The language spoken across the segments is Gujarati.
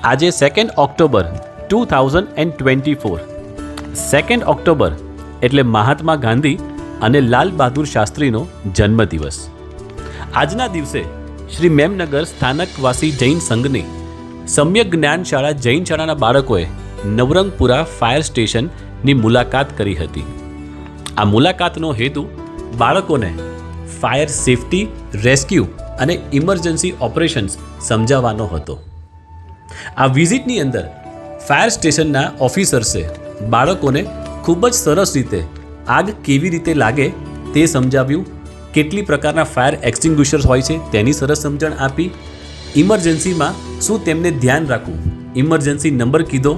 આજે 2 ઓક્ટોબર 2024 2 ઓક્ટોબર એટલે મહાત્મા ગાંધી અને લાલ બહાદુર શાસ્ત્રીનો જન્મદિવસ. આજના દિવસે શ્રી મેમનગર સ્થાનકવાસી જૈન સંઘની સમ્યક જ્ઞાન શાળા જૈન શાળાના બાળકોએ નવરંગપુરા ફાયર સ્ટેશનની મુલાકાત કરી હતી. આ મુલાકાતનો હેતુ બાળકોને ફાયર સેફટી, રેસ્ક્યુ અને ઇમરજન્સી ઓપરેશન્સ સમજાવવાનો હતો. આ વિઝિટની અંદર ફાયર સ્ટેશનના ઓફિસર્સે બાળકોને ખૂબ જ સરસ રીતે આગ કેવી રીતે લાગે તે સમજાવ્યું, કેટલી પ્રકારના ફાયર એક્સટિંગ્વિશર્સ હોય છે તેની સરસ સમજણ આપી, ઇમરજન્સીમાં શું તેમને ધ્યાન રાખવું ઇમરજન્સી નંબર કીધો.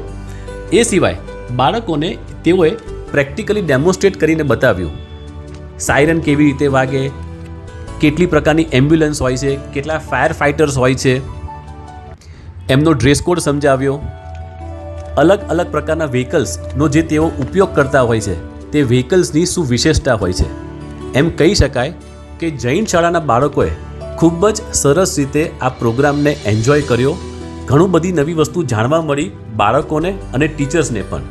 એ સિવાય બાળકોને તેઓએ પ્રેક્ટિકલી ડેમોન્સ્ટ્રેટ કરીને બતાવ્યું સાયરન કેવી રીતે વાગે, કેટલી પ્રકારની એમ્બ્યુલન્સ હોય છે, કેટલા ફાયર ફાઇટર્સ હોય છે, એમનો ડ્રેસ કોડ સમજાવ્યો, અલગ અલગ પ્રકારના વ્હીકલ્સનો જે તેઓ ઉપયોગ કરતા હોય છે તે વ્હીકલ્સની શું વિશેષતા હોય છે. એમ કહી શકાય કે જૈન શાળાના બાળકોએ ખૂબ જ સરસ રીતે આ પ્રોગ્રામને એન્જોય કર્યો. ઘણું બધી નવી વસ્તુ જાણવા મળી બાળકોને અને ટીચર્સને પણ.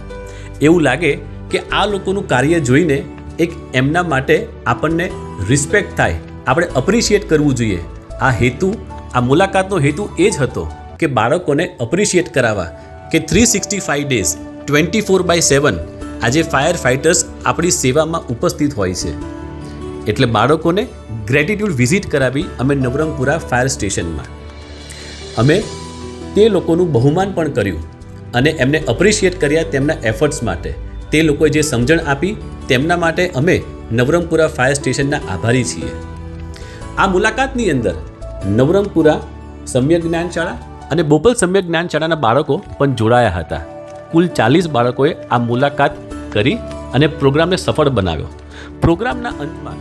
એવું લાગે કે આ લોકોનું કાર્ય જોઈને એક એમના માટે આપણને રિસ્પેક્ટ થાય, આપણે અપ્રિશિએટ કરવું જોઈએ. આ હેતુ, આ મુલાકાતનો હેતુ એ જ હતો કે બાળકોને અપ્રિશિએટ કરાવવા કે 365 ડેઝ 24/7 આજે ફાયર ફાઇટર્સ આપણી સેવામાં ઉપસ્થિત હોય છે. એટલે બાળકોને ગ્રેટિટ્યૂડ વિઝિટ કરાવી અમે નવરંગપુરા ફાયર સ્ટેશનમાં. અમે તે લોકોનું બહુમાન પણ કર્યું અને એમને અપ્રિશિએટ કર્યા તેમના એફર્ટ્સ માટે. તે લોકોએ જે સમજણ આપી તેમના માટે અમે નવરંગપુરા ફાયર સ્ટેશનના આભારી છીએ. આ મુલાકાતની અંદર નવરંગપુરા સમ્યક જ્ઞાન શાળા અને બોપલ સમ્યક જ્ઞાન શાળાના બાળકો પણ જોડાયા હતા. કુલ 40 બાળકોએ આ મુલાકાત કરી અને પ્રોગ્રામને સફળ બનાવ્યો. પ્રોગ્રામના અંતમાં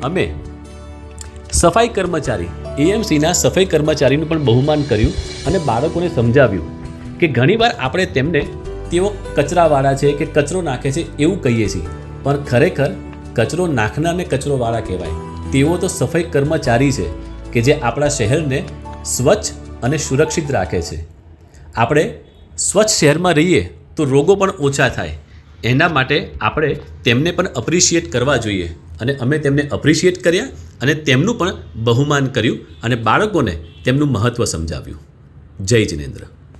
અમે સફાઈ કર્મચારી એએમસીના સફાઈ કર્મચારીનું પણ બહુમાન કર્યું અને બાળકોને સમજાવ્યું કે ઘણીવાર આપણે તેમને તેઓ કચરાવાળા છે કે કચરો નાખે છે એવું કહીએ છીએ, પણ ખરેખર કચરો નાખનારને કચરોવાળા કહેવાય. તેઓ તો સફાઈ કર્મચારી છે કે જે આપણા શહેરને સ્વચ્છ અને સુરક્ષિત રાખે છે. આપણે સ્વચ્છ શહેરમાં રહીએ તો રોગો પણ ઓછા થાય. એના માટે આપણે તેમને પણ અપ્રિશિએટ કરવા જોઈએ અને અમે તેમને અપ્રિશિએટ કર્યા અને તેમનું પણ બહુમાન કર્યું અને બાળકોને તેમનું મહત્ત્વ સમજાવ્યું. જય જિનેન્દ્ર.